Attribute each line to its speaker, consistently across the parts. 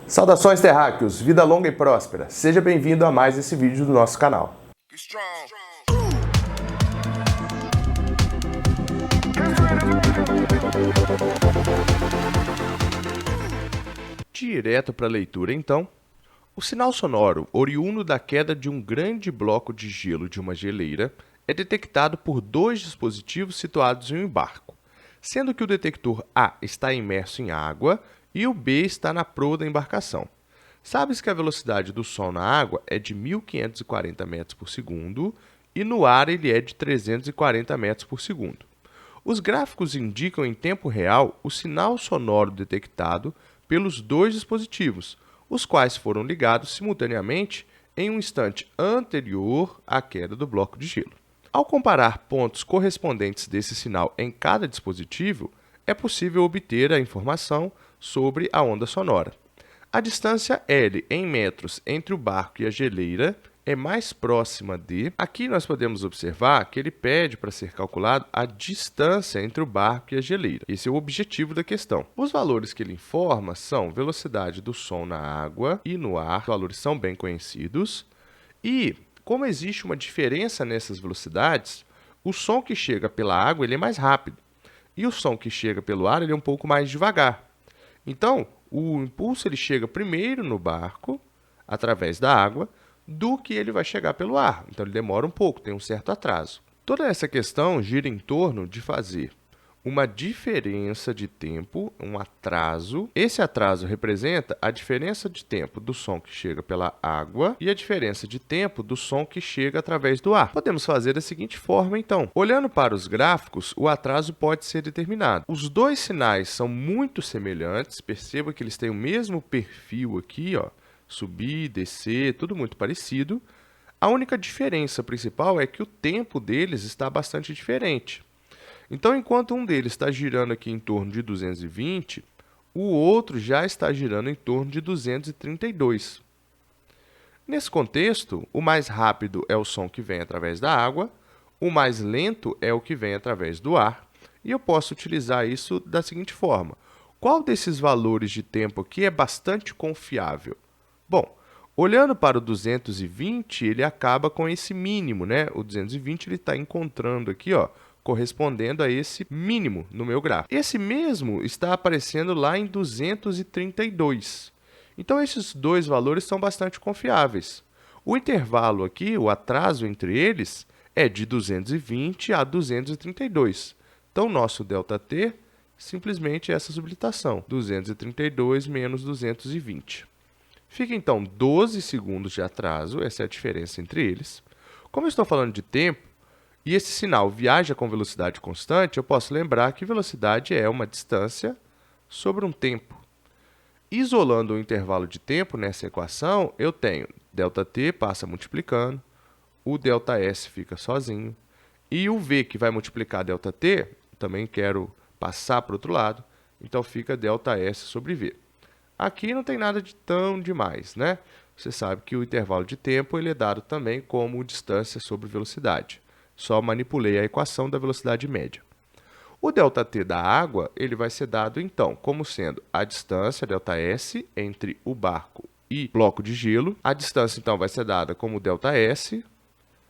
Speaker 1: Saudações terráqueos, vida longa e próspera. Seja bem-vindo a mais esse vídeo do nosso canal. Direto para a leitura, então. O sinal sonoro, oriundo da queda de um grande bloco de gelo de uma geleira, é detectado por dois dispositivos situados em um barco, sendo que o detector A está imerso em água e o B está na proa da embarcação. Sabe-se que a velocidade do som na água é de 1.540 metros por segundo e no ar ele é de 340 metros por segundo. Os gráficos indicam em tempo real o sinal sonoro detectado pelos dois dispositivos, os quais foram ligados simultaneamente em um instante anterior à queda do bloco de gelo. Ao comparar pontos correspondentes desse sinal em cada dispositivo, é possível obter a informação sobre a onda sonora. A distância L em metros entre o barco e a geleira é mais próxima de... Aqui nós podemos observar que ele pede para ser calculado a distância entre o barco e a geleira. Esse é o objetivo da questão. Os valores que ele informa são velocidade do som na água e no ar, os valores são bem conhecidos, e como existe uma diferença nessas velocidades, o som que chega pela água ele é mais rápido e o som que chega pelo ar ele é um pouco mais devagar. Então, o impulso ele chega primeiro no barco, através da água, do que ele vai chegar pelo ar. Então, ele demora um pouco, tem um certo atraso. Toda essa questão gira em torno de fazer uma diferença de tempo, um atraso. Esse atraso representa a diferença de tempo do som que chega pela água e a diferença de tempo do som que chega através do ar. Podemos fazer da seguinte forma, então. Olhando para os gráficos, o atraso pode ser determinado. Os dois sinais são muito semelhantes, perceba que eles têm o mesmo perfil aqui, ó, subir, descer, tudo muito parecido. A única diferença principal é que o tempo deles está bastante diferente. Então, enquanto um deles está girando aqui em torno de 220, o outro já está girando em torno de 232. Nesse contexto, o mais rápido é o som que vem através da água, o mais lento é o que vem através do ar, e eu posso utilizar isso da seguinte forma. Qual desses valores de tempo aqui é bastante confiável? Bom, olhando para o 220, ele acaba com esse mínimo, né? O 220 ele está encontrando aqui, ó, correspondendo a esse mínimo no meu gráfico. Esse mesmo está aparecendo lá em 232. Então, esses dois valores são bastante confiáveis. O intervalo aqui, o atraso entre eles, é de 220 a 232. Então, nosso ΔT simplesmente é essa subtração, 232 menos 220. Fica, então, 12 segundos de atraso, essa é a diferença entre eles. Como eu estou falando de tempo, e esse sinal viaja com velocidade constante, eu posso lembrar que velocidade é uma distância sobre um tempo. Isolando o intervalo de tempo nessa equação, eu tenho ΔT passa multiplicando, o ΔS fica sozinho, e o V que vai multiplicar ΔT, também quero passar para o outro lado, então fica ΔS sobre V. Aqui não tem nada de tão demais, né? Você sabe que o intervalo de tempo ele é dado também como distância sobre velocidade. Só manipulei a equação da velocidade média. O ΔT da água ele vai ser dado, então, como sendo a distância, ΔS, entre o barco e bloco de gelo. A distância, então, vai ser dada como ΔS.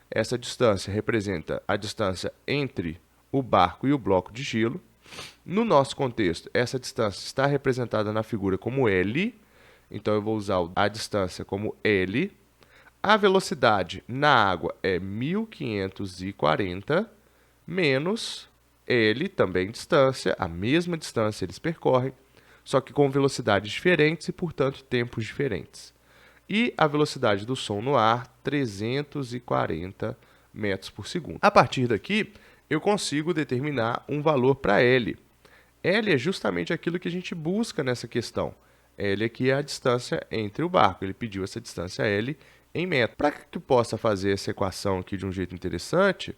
Speaker 1: Essa distância representa a distância entre o barco e o bloco de gelo. No nosso contexto, essa distância está representada na figura como L. Então, eu vou usar a distância como L. A velocidade na água é 1.540 menos L, também distância, a mesma distância eles percorrem, só que com velocidades diferentes e, portanto, tempos diferentes. E a velocidade do som no ar, 340 metros por segundo. A partir daqui, eu consigo determinar um valor para L. L é justamente aquilo que a gente busca nessa questão. L aqui é a distância entre o barco, ele pediu essa distância L em metros. Para que eu possa fazer essa equação aqui de um jeito interessante,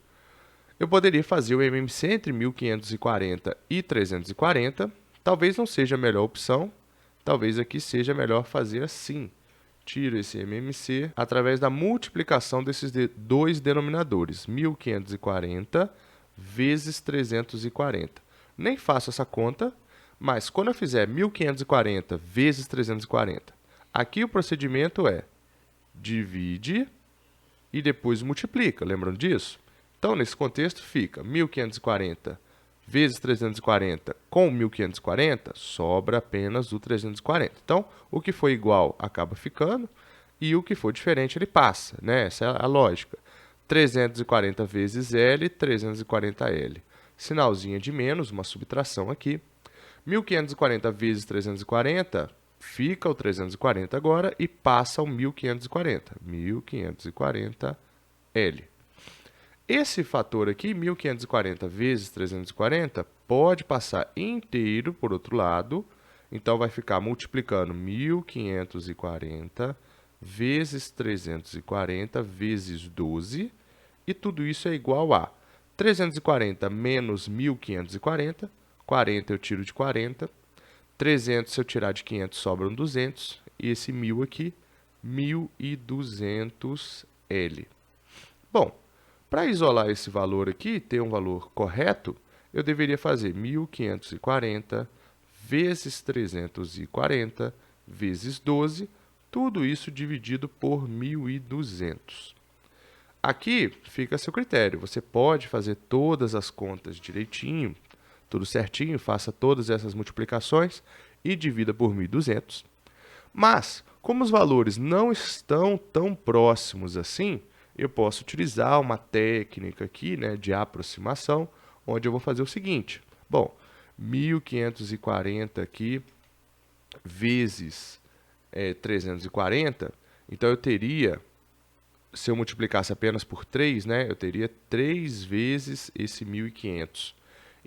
Speaker 1: eu poderia fazer o MMC entre 1.540 e 340. Talvez não seja a melhor opção, talvez aqui seja melhor fazer assim. Tiro esse MMC através da multiplicação desses dois denominadores, 1.540 vezes 340. Nem faço essa conta, mas quando eu fizer 1.540 vezes 340 Aqui o procedimento é divide e depois multiplica, lembram disso? Então, nesse contexto, fica 1.540 vezes 340 com 1.540, sobra apenas o 340. Então, o que for igual acaba ficando e o que for diferente ele passa, né? Essa é a lógica. 340 vezes L, 340L. Sinalzinho de menos, uma subtração aqui. 1.540 vezes 340, fica o 340 agora e passa o 1.540. 1.540L. Esse fator aqui, 1.540 vezes 340, pode passar inteiro por outro lado. Então, vai ficar multiplicando 1.540 vezes 340 vezes 12. E tudo isso é igual a 340 menos 1.540. 40 eu tiro de 40. 300, se eu tirar de 500, sobram 200. E esse 1.000 aqui, 1.200L. Bom, para isolar esse valor aqui, ter um valor correto, eu deveria fazer 1.540 vezes 340 vezes 12, tudo isso dividido por 1.200. Aqui fica a seu critério, você pode fazer todas as contas direitinho, tudo certinho, faça todas essas multiplicações e divida por 1.200. Mas, como os valores não estão tão próximos assim, eu posso utilizar uma técnica aqui, né, de aproximação, onde eu vou fazer o seguinte. Bom, 1.540 aqui vezes 340, então eu teria, se eu multiplicasse apenas por 3, né, eu teria 3 vezes esse 1.500.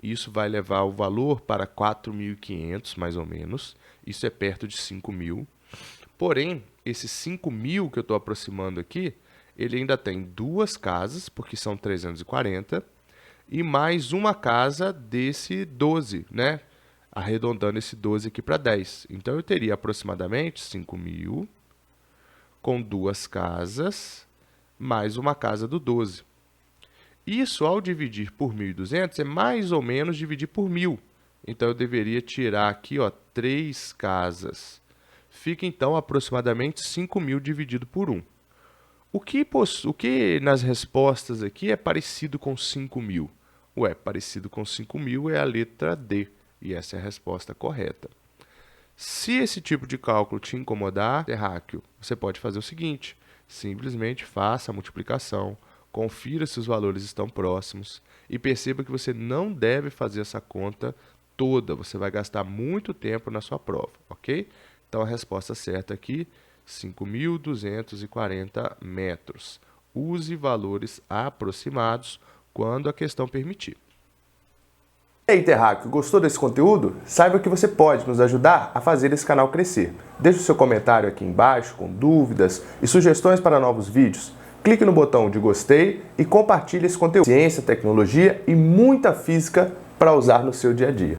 Speaker 1: Isso vai levar o valor para 4.500, mais ou menos. Isso é perto de 5.000. Porém, esse 5.000 que eu estou aproximando aqui, ele ainda tem duas casas, porque são 340, e mais uma casa desse 12, né? Arredondando esse 12 aqui para 10. Então, eu teria aproximadamente 5.000 com duas casas, mais uma casa do 12. Isso, ao dividir por 1.200, é mais ou menos dividir por 1.000. Então, eu deveria tirar aqui, ó, 3 casas. Fica, então, aproximadamente 5.000 dividido por 1. O que nas respostas aqui é parecido com 5.000? Ué, parecido com 5.000 é a letra D, e essa é a resposta correta. Se esse tipo de cálculo te incomodar, terráqueo, você pode fazer o seguinte, simplesmente faça a multiplicação, confira se os valores estão próximos e perceba que você não deve fazer essa conta toda, você vai gastar muito tempo na sua prova, ok? Então, a resposta certa aqui, 5.240 metros. Use valores aproximados quando a questão permitir.
Speaker 2: E aí, terráqueo, gostou desse conteúdo? Saiba que você pode nos ajudar a fazer esse canal crescer. Deixe o seu comentário aqui embaixo com dúvidas e sugestões para novos vídeos. Clique no botão de gostei e compartilhe esse conteúdo. Ciência, tecnologia e muita física para usar no seu dia a dia.